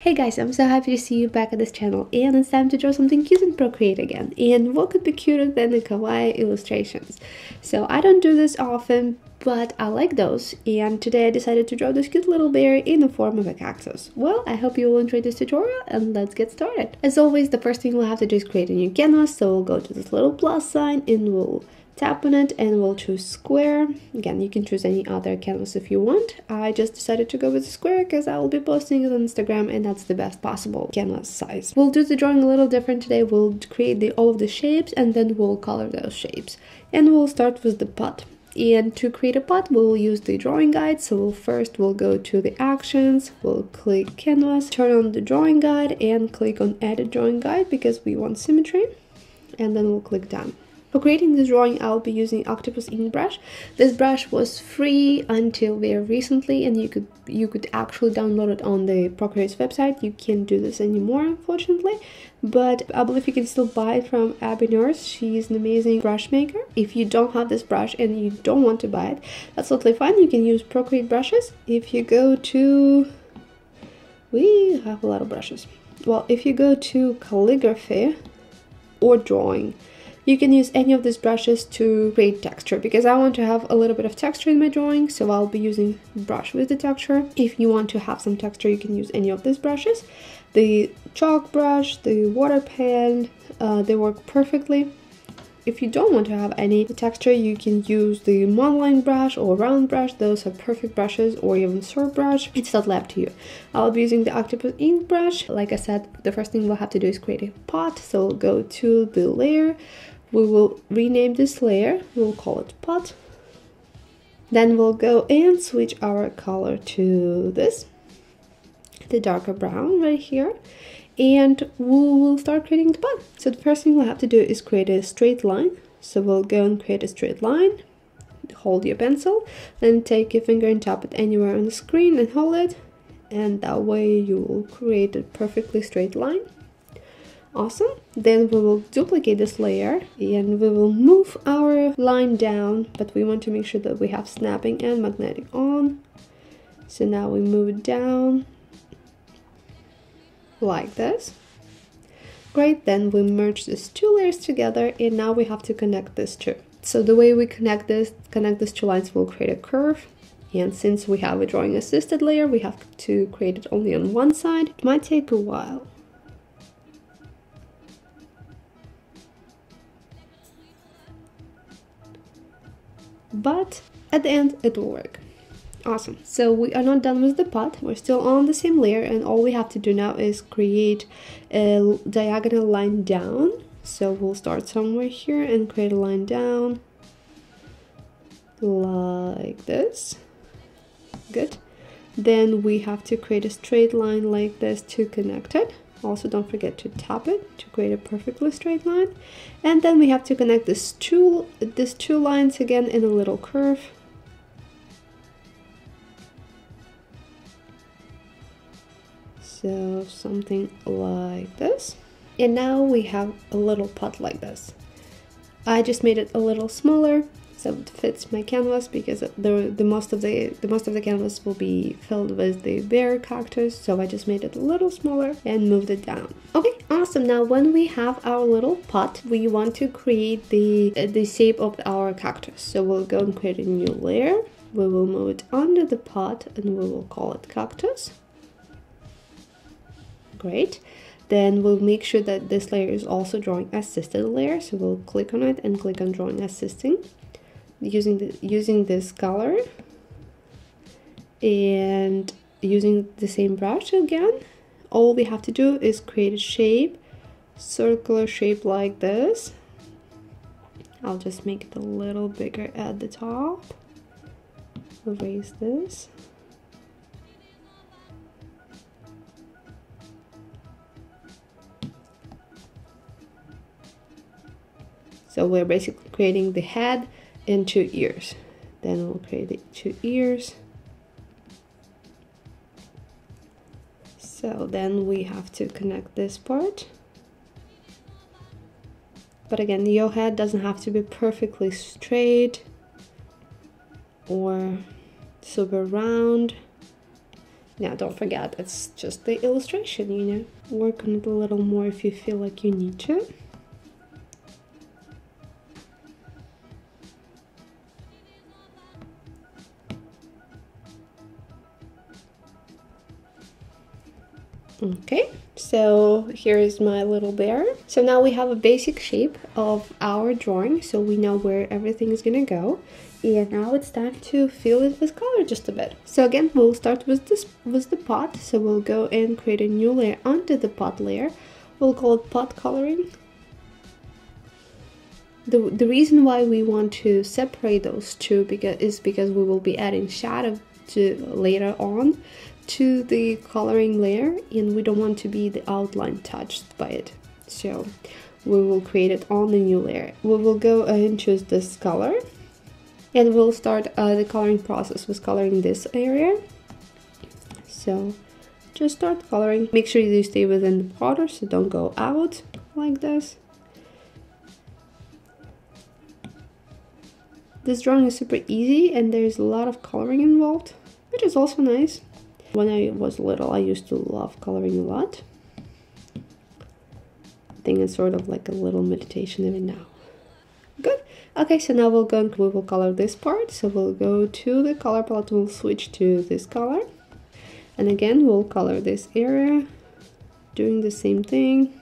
Hey guys, I'm so happy to see you back at this channel, and it's time to draw something cute in Procreate again. And what could be cuter than the kawaii illustrations? So I don't do this often, but I like those, and today I decided to draw this cute little bear in the form of a cactus. Well, I hope you will enjoy this tutorial, and let's get started. As always, the first thing we'll have to do is create a new canvas, so we'll go to this little plus sign and we'll tap on it and we'll choose square. Again, you can choose any other canvas if you want. I just decided to go with the square because I will be posting it on Instagram and that's the best possible canvas size. We'll do the drawing a little different today. We'll create all of the shapes and then we'll color those shapes. And we'll start with the pot. And to create a pot, we'll use the drawing guide. So first we'll go to the actions, we'll click canvas, turn on the drawing guide and click on edit drawing guide because we want symmetry. And then we'll click done. For creating this drawing, I'll be using Octopus ink brush. This brush was free until very recently, and you could actually download it on the Procreate's website. You can't do this anymore, unfortunately, but I believe you can still buy it from Abby Nurse. She's an amazing brush maker. If you don't have this brush and you don't want to buy it, that's totally fine. You can use Procreate brushes. If you go to... we have a lot of brushes. Well, if you go to calligraphy or drawing, you can use any of these brushes to create texture, because I want to have a little bit of texture in my drawing, so I'll be using brush with the texture. If you want to have some texture, you can use any of these brushes. The chalk brush, the water pen, they work perfectly. If you don't want to have any texture, you can use the monoline brush or round brush. Those are perfect brushes, or even sword brush. It's totally up to you. I'll be using the Octopus ink brush. Like I said, the first thing we'll have to do is create a pot. So we'll go to the layer. We will rename this layer, we'll call it pot. Then we'll go and switch our color to this, the darker brown right here, and we will start creating the pot. So the first thing we'll have to do is create a straight line. So we'll go and create a straight line, hold your pencil, then take your finger and tap it anywhere on the screen and hold it, and that way you will create a perfectly straight line. Awesome. Then we will duplicate this layer and we will move our line down, but we want to make sure that we have snapping and magnetic on. So now we move it down like this. Great. Then we merge these two layers together, and now we have to connect these two. So the way we connect these two lines will create a curve. And since we have a drawing assisted layer, we have to create it only on one side. It might take a while. But at the end it will work. Awesome. So we are not done with the pot. We're still on the same layer, and all we have to do now is create a diagonal line down. So we'll start somewhere here and create a line down like this. Good. Then we have to create a straight line like this to connect it. Also, don't forget to tap it to create a perfectly straight line. And then we have to connect these two lines again in a little curve. So something like this. And now we have a little pot like this. I just made it a little smaller so it fits my canvas, because the most of the canvas will be filled with the bear cactus, so I just made it a little smaller and moved it down. Okay, awesome. Now when we have our little pot, we want to create the shape of our cactus. So we'll go and create a new layer. We will move it under the pot and we will call it cactus. Great. Then we'll make sure that this layer is also drawing assisted layer, so we'll click on it and click on drawing assisting. Using this color and using the same brush again. All we have to do is create a shape, circular shape like this. I'll just make it a little bigger at the top. Erase this. So we're basically creating the head and two ears. Then we'll create the two ears. So then we have to connect this part. But again, your head doesn't have to be perfectly straight or super round. Now don't forget, it's just the illustration, you know. Work on it a little more if you feel like you need to. Okay, so here's my little bear. So now we have a basic shape of our drawing, so we know where everything is gonna go. And now it's time to fill it with color just a bit. So again, we'll start with the pot. So we'll go and create a new layer under the pot layer. We'll call it pot coloring. The reason why we want to separate those two is because we will be adding shadow to later on to the coloring layer, and we don't want to be the outline touched by it. So we will create it on the new layer. We will go and choose this color, and we'll start the coloring process with coloring this area. So just start coloring. Make sure you stay within the border, so don't go out like this. This drawing is super easy and there's a lot of coloring involved, which is also nice. When I was little, I used to love coloring a lot. I think it's sort of like a little meditation even now. Good. Okay, so now we will color this part. So we'll go to the color palette, we'll switch to this color. And again, we'll color this area, doing the same thing.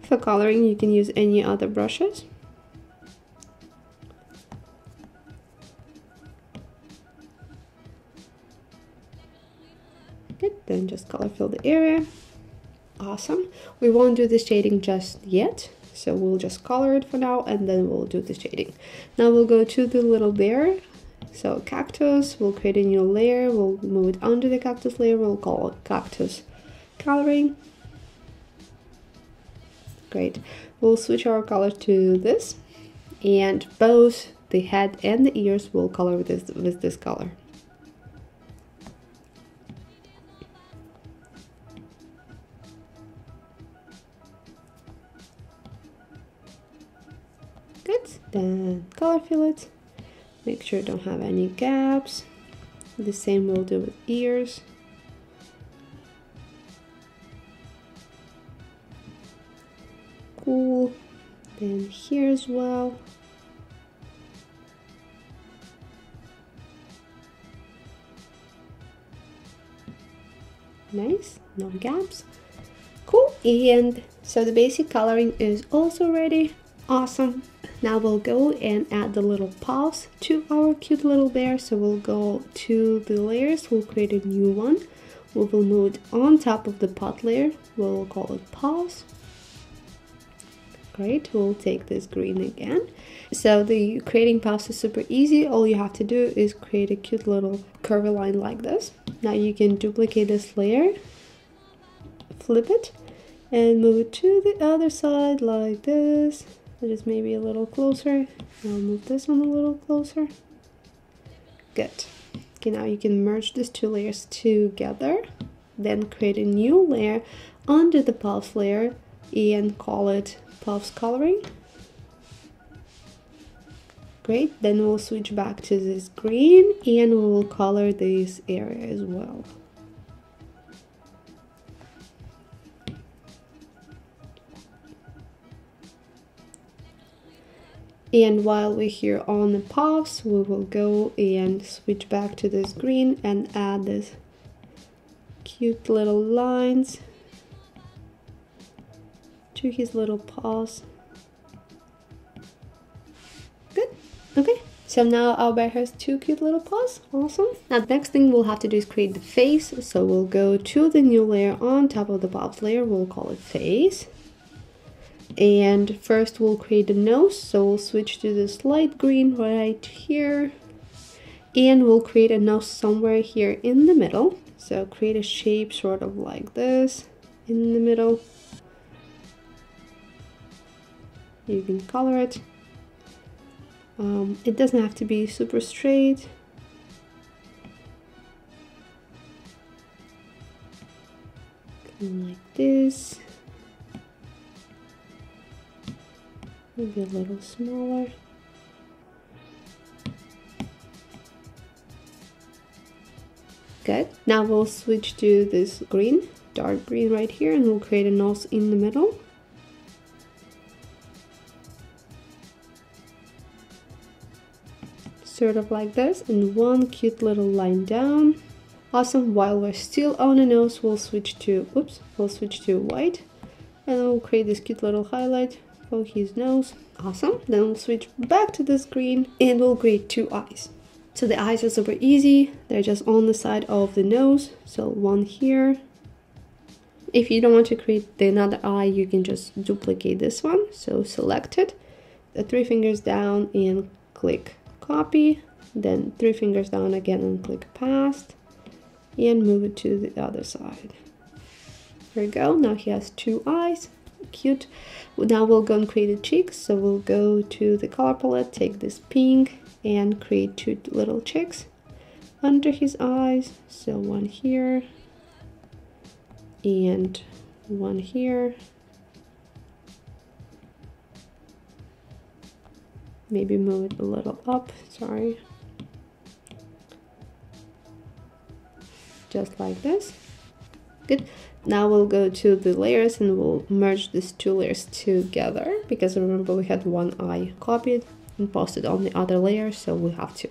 For coloring, you can use any other brushes. Good, then just color fill the area. Awesome. We won't do the shading just yet, so we'll just color it for now and then we'll do the shading. Now we'll go to the little bear. So cactus, we'll create a new layer, we'll move it under the cactus layer, we'll call it cactus coloring. Great. We'll switch our color to this, and both the head and the ears will color with this color. Good. Then color fill it. Make sure you don't have any gaps. The same we'll do with ears. Cool. Then here as well. Nice, no gaps. Cool. And so the basic coloring is also ready. Awesome. Now we'll go and add the little paws to our cute little bear. So we'll go to the layers, we'll create a new one. We will move it on top of the pot layer. We'll call it paws. Great, we'll take this green again. So the creating paws is super easy. All you have to do is create a cute little curvy line like this. Now you can duplicate this layer, flip it, and move it to the other side like this. Just maybe a little closer. I'll move this one a little closer. Good. Okay, now you can merge these two layers together. Then create a new layer under the paws layer and call it paws coloring. Great. Then we'll switch back to this green and we will color this area as well. And while we're here on the paws, we will go and switch back to this green and add this cute little lines to his little paws. Good. Okay. So now our bear has two cute little paws. Awesome. Now the next thing we'll have to do is create the face. So we'll go to the new layer on top of the paws layer. We'll call it face. And first we'll create a nose, so we'll switch to this light green right here, and we'll create a nose somewhere here in the middle. So create a shape sort of like this in the middle. You can color it. It doesn't have to be super straight. Like this. Maybe a little smaller. Now we'll switch to this green, dark green right here, and we'll create a nose in the middle. Sort of like this, and one cute little line down. Awesome. While we're still on the nose, we'll switch to white, and we'll create this cute little highlight for his nose. Awesome. Then we'll switch back to this green, and we'll create two eyes. So the eyes are super easy. They're just on the side of the nose. So one here. If you don't want to create the another eye, you can just duplicate this one. So select it, the 3 fingers down, and click copy. Then 3 fingers down again and click paste. And move it to the other side. There we go. Now he has 2 eyes. Cute. Now we'll go and create the cheeks. So we'll go to the color palette, take this pink, and create 2 little cheeks under his eyes. So one here and one here. Maybe move it a little up. Sorry. Just like this. Good. Now we'll go to the layers and we'll merge these 2 layers together, because remember we had one eye copied and posted on the other layer, so we have to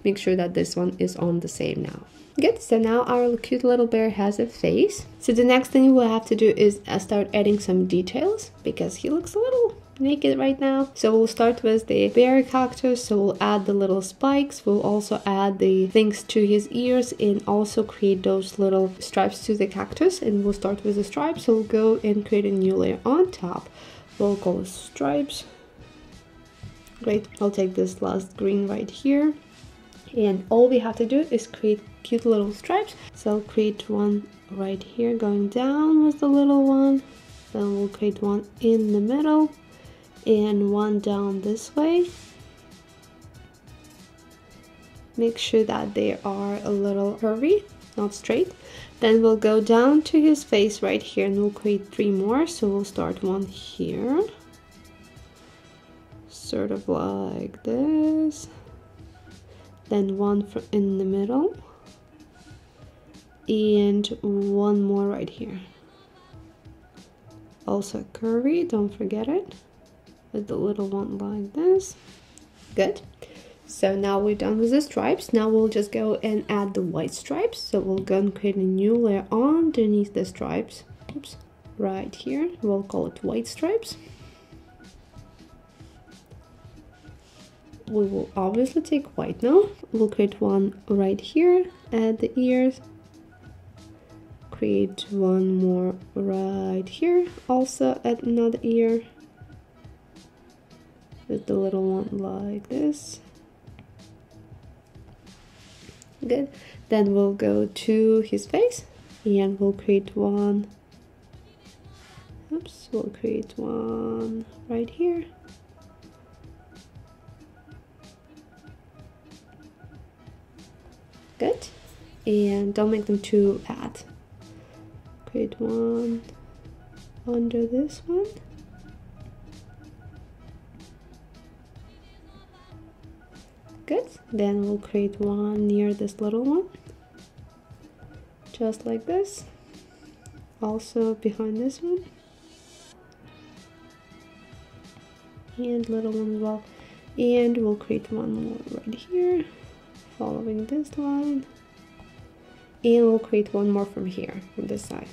make sure that this one is on the same now. Good. So now our cute little bear has a face. So the next thing we'll have to do is start adding some details, because he looks a little naked right now. So we'll start with the bear cactus. So we'll add the little spikes. We'll also add the things to his ears and also create those little stripes to the cactus. And we'll start with the stripes. So we'll go and create a new layer on top. We'll call it stripes. Great. I'll take this last green right here. And all we have to do is create cute little stripes. So I'll create one right here going down with the little one. Then we'll create one in the middle and one down this way. Make sure that they are a little curvy, not straight. Then we'll go down to his face right here and we'll create 3 more. So we'll start one here, sort of like this. Then one in the middle and one more right here. Also curvy, don't forget it, with the little one like this. Good. So now we're done with the stripes. Now we'll just go and add the white stripes. So we'll go and create a new layer underneath the stripes. Oops, right here. We'll call it white stripes. We will obviously take white now. We'll create one right here at the ears. Create one more right here, also at another ear, with the little one like this. Good. Then we'll go to his face and we'll create one. Oops, we'll create one right here. Good. And don't make them too fat. Create one under this one. Good. Then we'll create one near this little one, just like this. Also behind this one. And little one as well. And we'll create one more right here, following this line. And we'll create one more from here, from this side.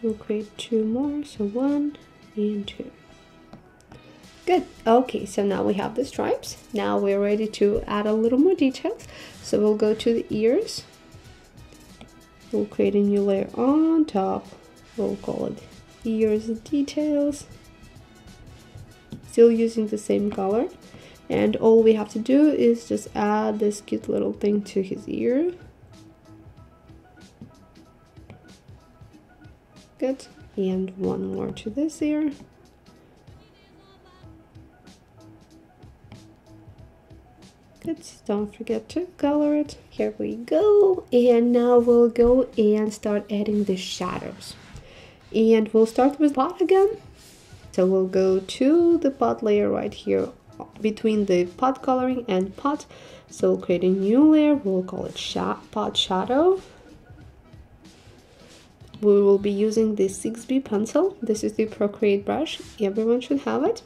We'll create 2 more, so 1 and 2. Good. Okay, so now we have the stripes. Now we're ready to add a little more details. So we'll go to the ears. We'll create a new layer on top. We'll call it ears details. Still using the same color. And all we have to do is just add this cute little thing to his ear. Good. And one more to this ear. Good. Don't forget to color it. Here we go. And now we'll go and start adding the shadows. And we'll start with pot again. So we'll go to the pot layer right here between the pot coloring and pot. So we'll create a new layer, we'll call it pot shadow. We will be using the 6B pencil. This is the Procreate brush, everyone should have it.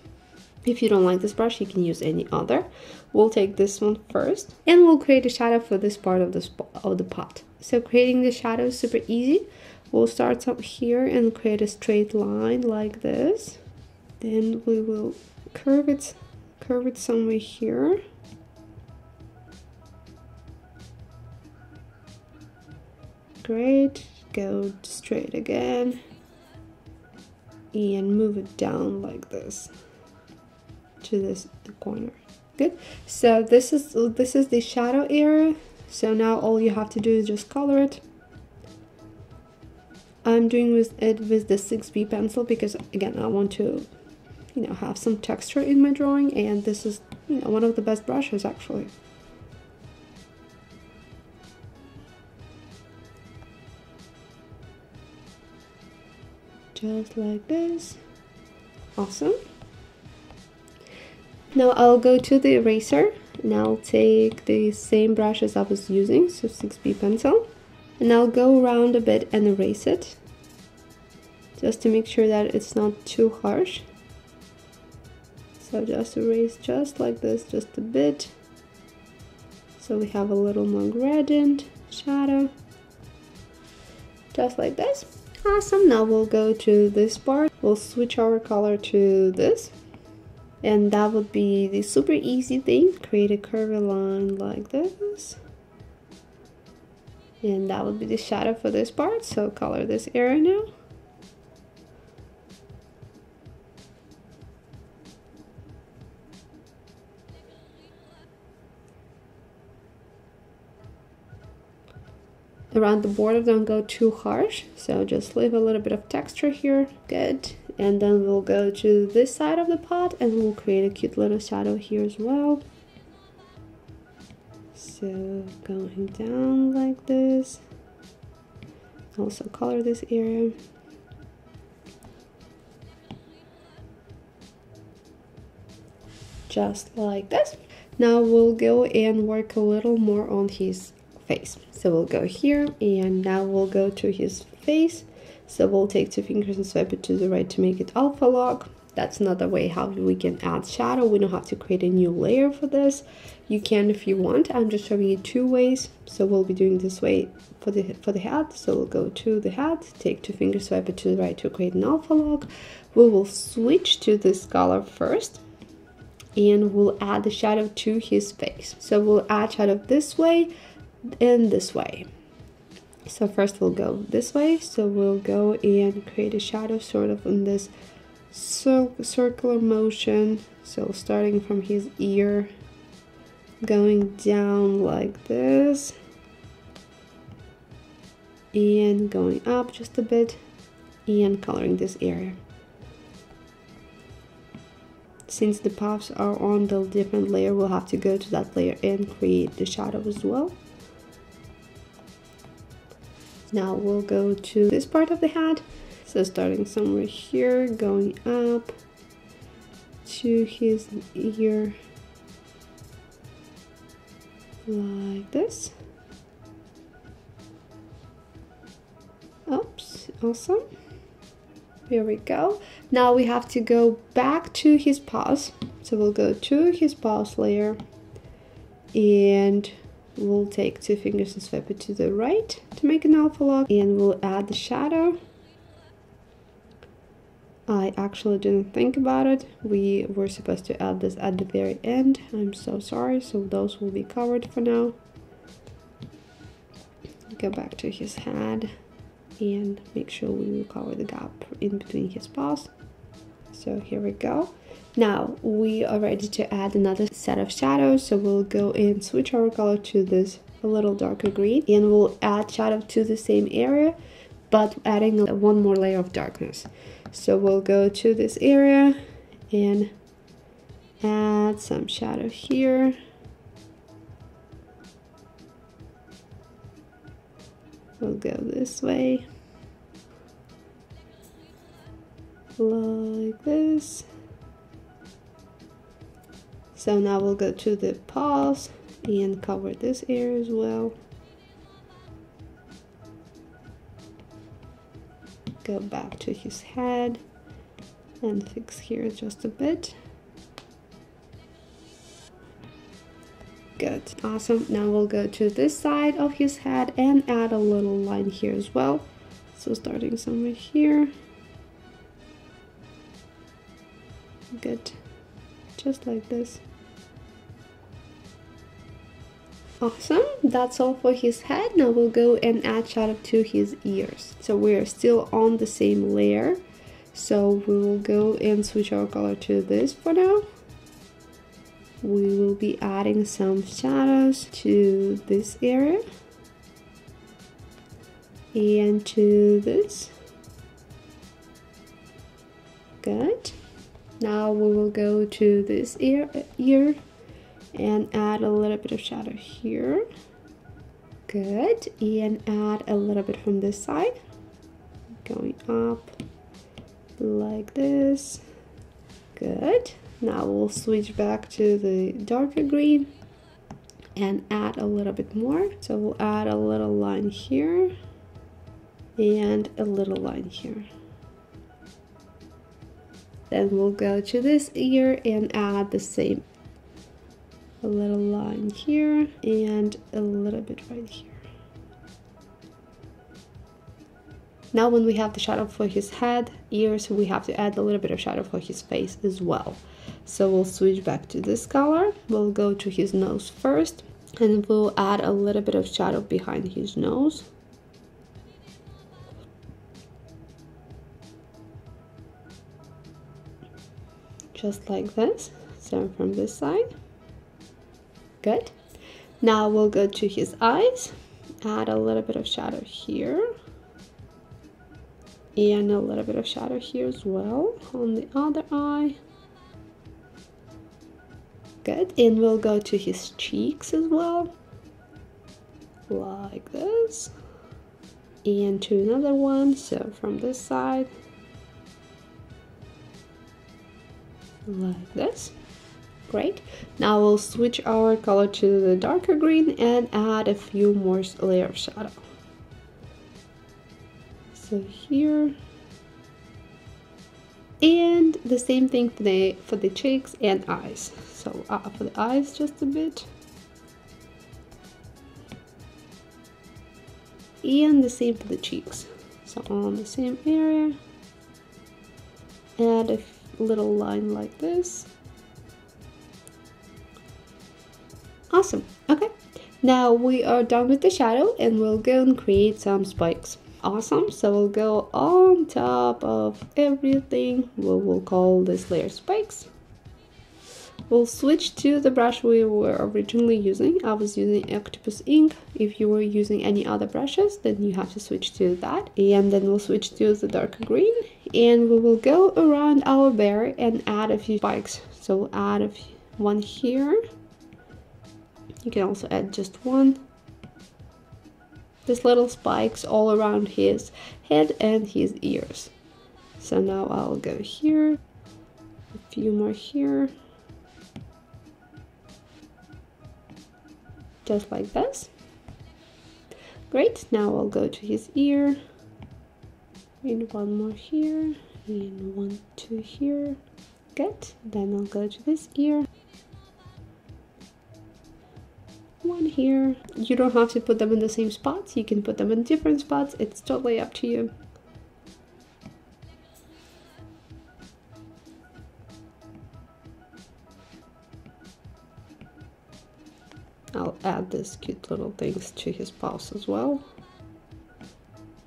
If you don't like this brush, you can use any other. We'll take this one first, and we'll create a shadow for this part of the pot. So creating the shadow is super easy. We'll start up here and create a straight line like this. Then we will curve it somewhere here. Great. Go straight again and move it down like this to this corner. Good. So this is the shadow area. So now all you have to do is just color it. I'm doing it with the 6B pencil because again I want to, you know, have some texture in my drawing, and this is, you know, one of the best brushes actually. Just like this. Awesome. Now I'll go to the eraser and I'll take the same brush as I was using, so 6B pencil, and I'll go around a bit and erase it just to make sure that it's not too harsh. So just erase just like this, just a bit, so we have a little more gradient shadow, just like this. Awesome. Now we'll go to this part, we'll switch our color to this, and that would be the super easy thing. Create a curvy line like this, and that would be the shadow for this part. So color this area now. Around the border, don't go too harsh, so just leave a little bit of texture here. Good. And then we'll go to this side of the pot and we'll create a cute little shadow here as well. So going down like this. Also color this area. Just like this. Now we'll go and work a little more on his face. So we'll go here, and now we'll go to his face. So we'll take 2 fingers and swipe it to the right to make it alpha lock. That's another way how we can add shadow. We don't have to create a new layer for this. You can if you want. I'm just showing you 2 ways. So we'll be doing this way for the hat. So we'll go to the hat, take 2 fingers, swipe it to the right to create an alpha lock. We will switch to this color first, and we'll add the shadow to his face. So we'll add shadow this way and this way. So first we'll go this way, so we'll go and create a shadow sort of in this circular motion. So starting from his ear, going down like this, and going up just a bit, and coloring this area. Since the puffs are on the different layer, we'll have to go to that layer and create the shadow as well. Now we'll go to this part of the hat. So starting somewhere here, going up to his ear like this. Oops, awesome. Here we go. Now we have to go back to his paws. So we'll go to his paws layer, and we'll take 2 fingers and swipe it to the right to make an alpha lock, and we'll add the shadow. I actually didn't think about it. We were supposed to add this at the very end. I'm so sorry. So those will be covered for now. Go back to his head and make sure we will cover the gap in between his paws. So here we go. Now we are ready to add another set of shadows. So we'll go and switch our color to this a little darker green, and we'll add shadow to the same area, but adding one more layer of darkness. So we'll go to this area and add some shadow here. We'll go this way, like this. So now we'll go to the paws and cover this area as well. Go back to his head and fix here just a bit. Good, awesome. Now we'll go to this side of his head and add a little line here as well. So starting somewhere here. Good, just like this. Awesome, that's all for his head. Now we'll go and add shadow to his ears. So we're still on the same layer. So we will go and switch our color to this for now. We will be adding some shadows to this area and to this. Good. Now we will go to this ear and add a little bit of shadow here. Good. And add a little bit from this side, going up like this. Good. Now we'll switch back to the darker green and add a little bit more. So we'll add a little line here and a little line here. Then we'll go to this ear and add the same. A little line here and a little bit right here. Now when we have the shadow for his head, ears, we have to add a little bit of shadow for his face as well. So we'll switch back to this color. We'll go to his nose first and we'll add a little bit of shadow behind his nose. Just like this. So from this side. Good. Now we'll go to his eyes, add a little bit of shadow here and a little bit of shadow here as well on the other eye. Good. And we'll go to his cheeks as well, like this, and to another one. So from this side, like this. Great. Now we'll switch our color to the darker green and add a few more layers of shadow. So here, and the same thing for the cheeks and eyes. So for the eyes just a bit, and the same for the cheeks. So on the same area, add a little line like this. Awesome. Okay, now we are done with the shadow and we'll go and create some spikes. Awesome. So we'll go on top of everything. We'll call this layer spikes. We'll switch to the brush we were originally using. I was using Octopus ink. If you were using any other brushes, then you have to switch to that. And then we'll switch to the darker green and we will go around our bear and add a few spikes. So we'll add one here. You can also add just one. These little spikes all around his head and his ears. So now I'll go here, a few more here, just like this. Great, now I'll go to his ear, and one more here, and 1, 2 here. Good, then I'll go to this ear. One here. You don't have to put them in the same spots, you can put them in different spots, it's totally up to you. I'll add these cute little things to his paws as well.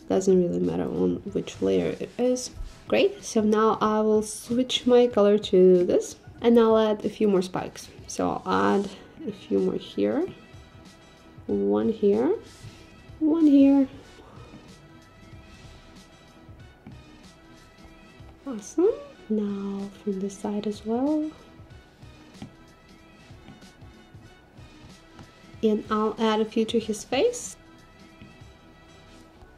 Doesn't really matter on which layer it is. Great, so now I will switch my color to this and I'll add a few more spikes. So I'll add a few more here. One here, one here. Awesome. Now from this side as well. And I'll add a few to his face.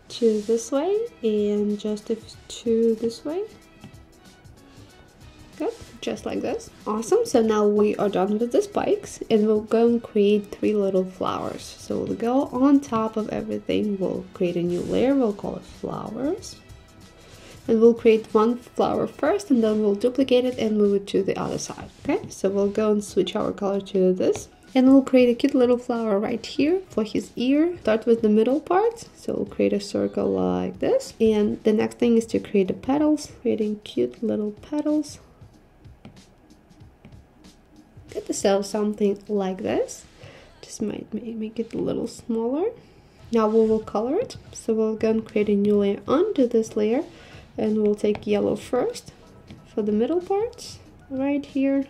Two this way and just a two this way. Good. just like this. Awesome. So now we are done with the spikes, and we'll go and create 3 little flowers. So we'll go on top of everything. We'll create a new layer. We'll call it flowers. And we'll create 1 flower first, and then we'll duplicate it and move it to the other side. Okay, so we'll go and switch our color to this. And we'll create a cute little flower right here for his ear. Start with the middle part. So we'll create a circle like this. And the next thing is to create the petals. Creating cute little petals. Good, so something like this. Just might make it a little smaller. Now we will color it. So we'll go and create a new layer under this layer. And we'll take yellow first for the middle parts right here.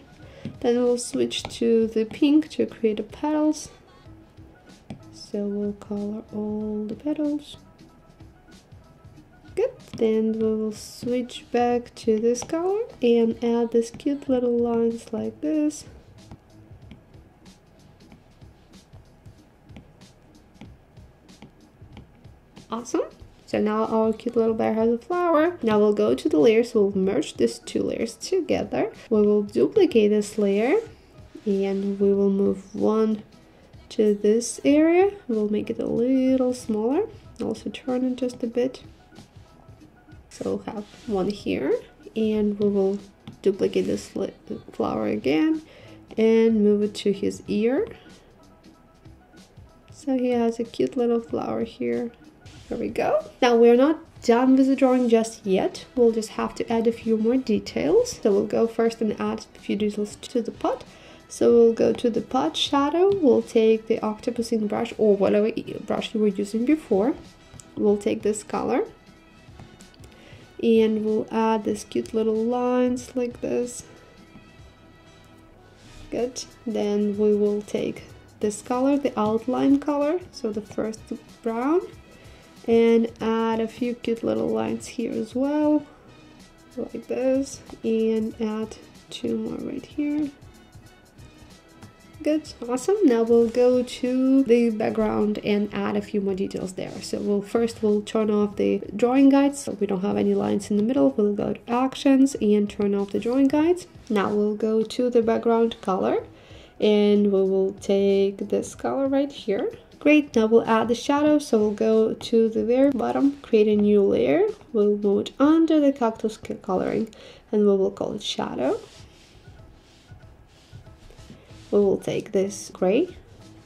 Then we'll switch to the pink to create the petals. So we'll color all the petals. Good. Then we will switch back to this color and add these cute little lines like this. Awesome. So now our cute little bear has a flower. Now we'll go to the layers. We'll merge these 2 layers together. We will duplicate this layer and we will move 1 to this area. We'll make it a little smaller. Also turn it just a bit. So we'll have 1 here, and we will duplicate this flower again and move it to his ear. So he has a cute little flower here. There we go. Now we're not done with the drawing just yet. We'll just have to add a few more details. So we'll go first and add a few details to the pot. So we'll go to the pot shadow. We'll take the octopusing brush or whatever brush you were using before. We'll take this color and we'll add these cute little lines like this. Good. Then we will take this color, the outline color, so the first brown, and add a few cute little lines here as well, like this, and add 2 more right here. Good, awesome. Now we'll go to the background and add a few more details there. So we'll turn off the drawing guides, so we don't have any lines in the middle. We'll go to actions and turn off the drawing guides. Now we'll go to the background color and we will take this color right here. Great, now we'll add the shadow, so we'll go to the very bottom, create a new layer. We'll move it under the cactus coloring and we will call it shadow. We will take this gray.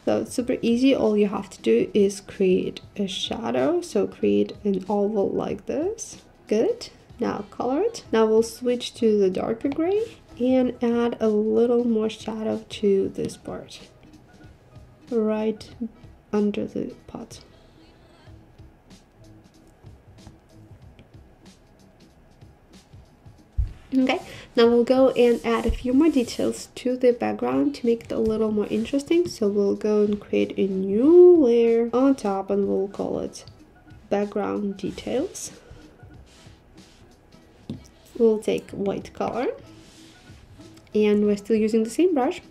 So it's super easy. All you have to do is create a shadow. So create an oval like this. Good. Now color it. Now we'll switch to the darker gray and add a little more shadow to this part right under the pot. Okay, now we'll go and add a few more details to the background to make it a little more interesting. So we'll go and create a new layer on top and we'll call it background details. We'll take white color and we're still using the same brush,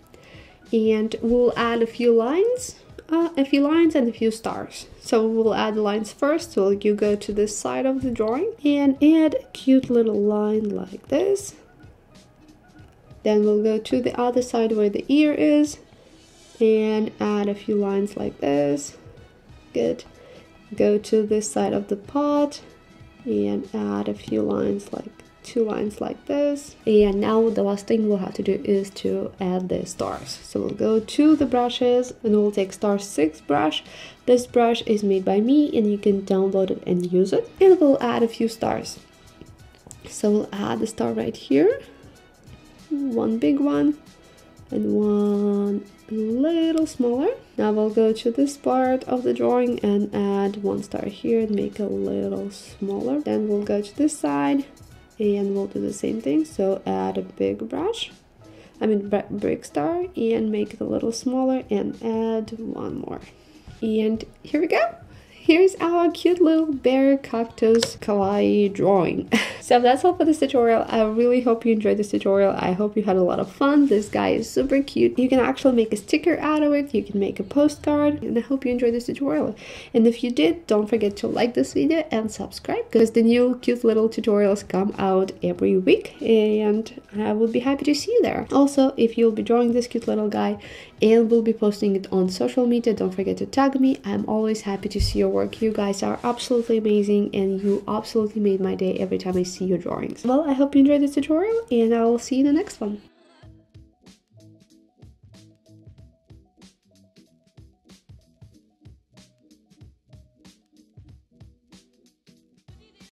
and we'll add a few lines and a few stars. So we'll add lines first. So you go to this side of the drawing and add a cute little line like this. Then we'll go to the other side where the ear is and add a few lines like this. Good. Go to this side of the pot and add a few lines, like 2 lines like this. And now the last thing we'll have to do is to add the stars. So we'll go to the brushes and we'll take star 6 brush. This brush is made by me and you can download it and use it. And we'll add a few stars. So we'll add the star right here, 1 big one and 1 little smaller. Now we'll go to this part of the drawing and add 1 star here and make a little smaller. Then we'll go to this side and we'll do the same thing. So add a big brush, big star, and make it a little smaller and add 1 more. And here we go. here's our cute little bear cactus kawaii drawing. So that's all for this tutorial. I really hope you enjoyed this tutorial. I hope you had a lot of fun. This guy is super cute. You can actually make a sticker out of it. You can make a postcard, and I hope you enjoyed this tutorial. And if you did, don't forget to like this video and subscribe, because the new cute little tutorials come out every week, and I will be happy to see you there. Also, if you'll be drawing this cute little guy and will be posting it on social media, don't forget to tag me. I'm always happy to see your work. You guys are absolutely amazing, and you absolutely made my day every time I see your drawings. Well, I hope you enjoyed this tutorial, and I will see you in the next one.